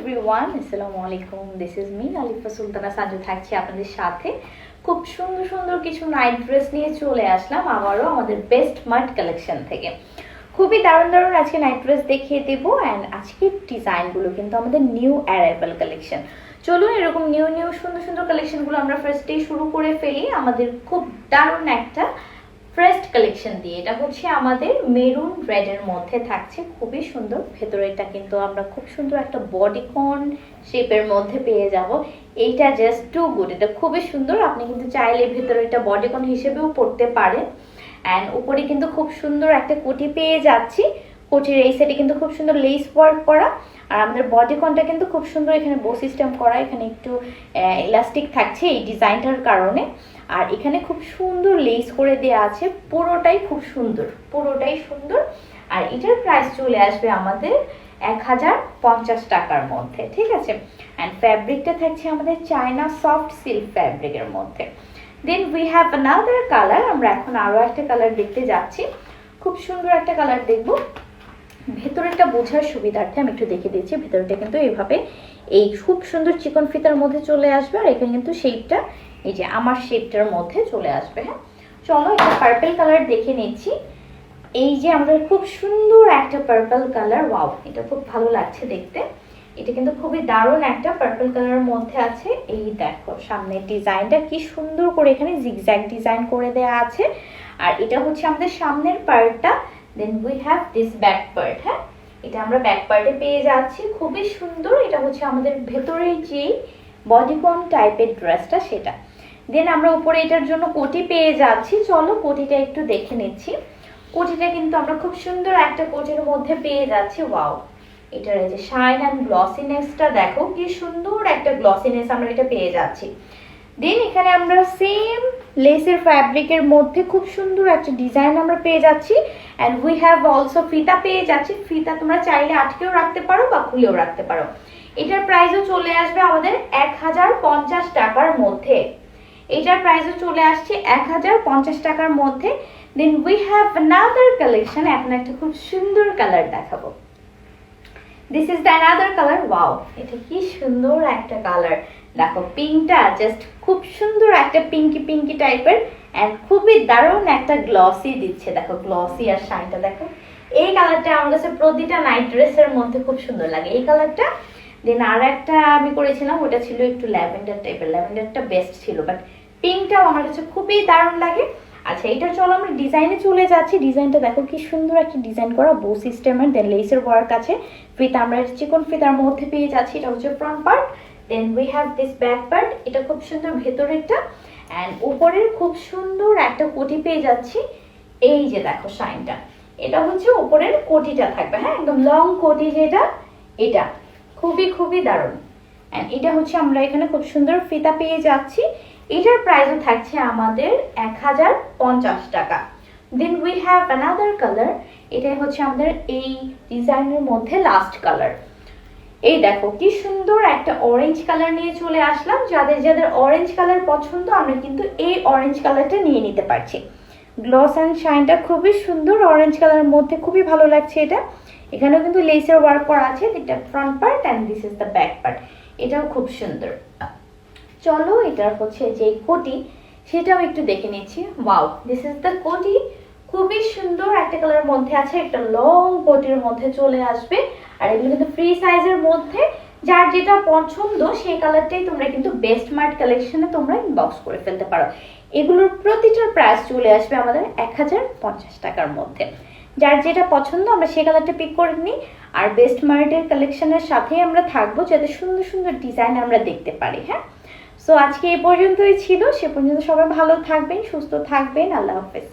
Everyone, আসসালামু আলাইকুম। This is me Alifa Sultana Saju, থাকছি আপনাদের সাথে। খুব সুন্দর সুন্দর কিছু নাইট ড্রেস নিয়ে চলে আসলাম আবারও আমাদের বেস্ট মার্ট কালেকশন থেকে। খুবই দারুণ দারুণ আজকে নাইট ড্রেস দেখিয়ে দেবো। অ্যান্ড আজকের ডিজাইনগুলো কিন্তু আমাদের নিউ অ্যারাইভাল কালেকশন। চলুন এরকম নিউ নিউ সুন্দর সুন্দর কালেকশনগুলো আমরা ফার্স্টেই শুরু করে ফেলি আমাদের খুব দারুণ একটা ফ্রেশ কালেকশন দিয়ে। এটা হচ্ছে আমাদের মেরুন রেডের মধ্যে থাকছে, খুবই সুন্দর। ভেতরেটা কিন্তু আমরা খুব সুন্দর একটা বডিকন শেপের মধ্যে পেয়ে যাব। এইটা জাস্ট টু গুড, এটা খুবই সুন্দর। আপনি কিন্তু চাইলে ভেতরে এটা বডিকন হিসেবেও পরতে পারেন। অ্যান্ড উপরে কিন্তু খুব সুন্দর একটা কোটি পেয়ে যাচ্ছি। কোটির এই সাইডে কিন্তু খুব সুন্দর লেস ওয়ার্ক করা, আর আমাদের বডিকনটা কিন্তু খুব সুন্দর এখানে বো সিস্টেম করা। এখানে একটু ইলাস্টিক থাকছে এই ডিজাইনটার কারণে। আর এখানে খুব সুন্দর লেস করে দেওয়া আছে, পুরোটাই খুব সুন্দর, পুরোটাই সুন্দর। আর এটার প্রাইস চলে আসবে আমাদের 1050 টাকার মধ্যে, ঠিক আছে। অ্যান্ড ফ্যাব্রিকটা থাকছে আমাদের চায়না সফট সিল্ক ফ্যাব্রিকের মধ্যে। Then we have another colour. আমরা এখন আরও একটা কালার দেখতে যাচ্ছি, খুব সুন্দর একটা কালার দেখবো। ভেতরেরটা বোঝার সুবিধার্থে আমি একটু দেখে দিচ্ছি। ভেতরটা কিন্তু এইভাবে এই খুব সুন্দর চিকন ফিতার মধ্যে চলে আসবে। আর এখানে কিন্তু শেপটা এই যে আমার শেপটার মধ্যে চলে আসবে। হ্যাঁ, চলো একটা পার্পল কালার দেখে নিচ্ছি। এই যে আমাদের খুব সুন্দর একটা পার্পল কালার, ওয়াও, এটা খুব ভালো লাগছে দেখতে। এটা কিন্তু খুবই দারুণ একটা পার্পল কালারের মধ্যে আছে। এই দেখো সামনের ডিজাইনটা কি সুন্দর করে এখানে জিগজ্যাগ ডিজাইন করে দেওয়া আছে। আর এটা হচ্ছে আমাদের সামনের পার্টটা। Then we have this back part. হ্যাঁ, এটা আমরা ব্যাক পার্টে পেয়ে যাচ্ছি, খুবই সুন্দর। এটা হচ্ছে আমাদের ভেতরের যে বডিকন টাইপের ড্রেসটা সেটা। দেন আমরা উপরে এটার জন্য কোটি পেয়ে যাচ্ছি। চলো কোটিটা একটু দেখে নিচ্ছি। কোটিটা কিন্তু আমরা খুব সুন্দর একটা কোটির মধ্যে পেয়ে যাচ্ছি। ওয়াও, এটার এই যে শাইন অ্যান্ড গ্লসিনেসটা দেখো কি সুন্দর একটা গ্লসিনেস আমরা এটা পেয়ে যাচ্ছি। দেন এখানে আমরা সেম লেসের ফ্যাব্রিকের মধ্যে খুব সুন্দর একটা ডিজাইন আমরা পেয়ে যাচ্ছি। অ্যান্ড উই হ্যাভ অলসো ফিতা পেয়ে যাচ্ছি। ফিতা তোমরা চাইলে আটকেও রাখতে পারো বা খুলেও রাখতে পারো। এটার প্রাইসও চলে আসবে আমাদের 1050 টাকার মধ্যে। এটার প্রাইসও চলে আসছে 1050 টাকার মধ্যে। Then we have another collection. এখন একটা খুব সুন্দর কালার দেখাবো। This is the another colour. Wow, এটা কি সুন্দর একটা কালার দেখো। পিঙ্কটা জাস্ট খুব সুন্দর একটা পিঙ্কি পিঙ্কি টাইপের। অ্যান্ড খুবই দারুণ একটা গ্লসি দিচ্ছে, দেখো গ্লসি আর শাইনটা দেখো। এই কালারটা আমার কাছে প্রতিটা নাইট ড্রেসের মধ্যে খুব সুন্দর লাগে, এই কালারটা। দেন আর একটা আমি করেছিলাম, ওটা ছিল একটু ল্যাভেন্ডার টাইপের। ল্যাভেন্ডারটা বেস্ট ছিল, বাট পিঙ্কটাও আমার কাছে খুবই দারুণ লাগে। আচ্ছা, এটা চলো আমরা ডিজাইনে চলে যাচ্ছি। ডিজাইনটা দেখো কি সুন্দর একটা ডিজাইন করা বো সিস্টেমের। দেন লেসের ওয়ার্ক আছে। ফিতা আমরা চিকন ফিতার মধ্যে পেয়ে যাচ্ছি। এটা হচ্ছে front part. Then we have this back part. এটা খুব সুন্দর ভেতরেরটা। অ্যান্ড উপরের খুব সুন্দর একটা কোটি পেয়ে যাচ্ছি। এই যে দেখো শাইনটা, এটা হচ্ছে উপরের কোটিটা থাকবে। হ্যাঁ, একদম লং কোটি যেটা, এটা খুবই খুবই দারুণ। অ্যান্ড এটা হচ্ছে আমরা এখানে খুব সুন্দর ফিতা পেয়ে যাচ্ছি। এটার প্রাইসও থাকছে আমাদের 1050 টাকা। Then we have another colour. এটাই হচ্ছে আমাদের এই ডিজাইনের মধ্যে লাস্ট কালার। এই দেখো কি সুন্দর একটা অরেঞ্জ কালার নিয়ে চলে আসলাম। যাদের যাদের অরেঞ্জ কালার পছন্দ, আমরা কিন্তু এই অরেঞ্জ কালারটা নিয়ে নিতে পারছি। গ্লস অ্যান্ড শাইনটা খুবই সুন্দর অরেঞ্জ কালারের মধ্যে, খুবই ভালো লাগছে এটা। এখানেও কিন্তু লেসের ওয়ার্ক করা আছে। এটা front part and this is the back part. এটাও খুব সুন্দর। চলো এটার হচ্ছে যে কোটি সেটাও একটু দেখে নিচ্ছি। ওয়াও, দিস ইজ দ্য কোটি। খুবই সুন্দর একটা কালারের মধ্যে আছে, একটা লং কোটির মধ্যে চলে আসবে। আর এগুলো কিন্তু ফ্রি সাইজের মধ্যে। যার যেটা পছন্দ সেই কালারটাই তোমরা কিন্তু বেস্ট মার্ট কালেকশনে তোমরা ইনবক্স করে ফেলতে পারো। এগুলোর প্রতিটার প্রাইস চলে আসবে আমাদের 1050 টাকার মধ্যে। যার যেটা পছন্দ আমরা সেই কালারটা পিক করে নিই। আর বেস্ট মার্টের কালেকশনের সাথেই আমরা থাকবো, যাতে সুন্দর সুন্দর ডিজাইন আমরা দেখতে পারি। হ্যাঁ, সো আজকে এই পর্যন্তই ছিল। সে পর্যন্ত সবাই ভালো থাকবেন, সুস্থ থাকবেন। আল্লাহ হাফেজ।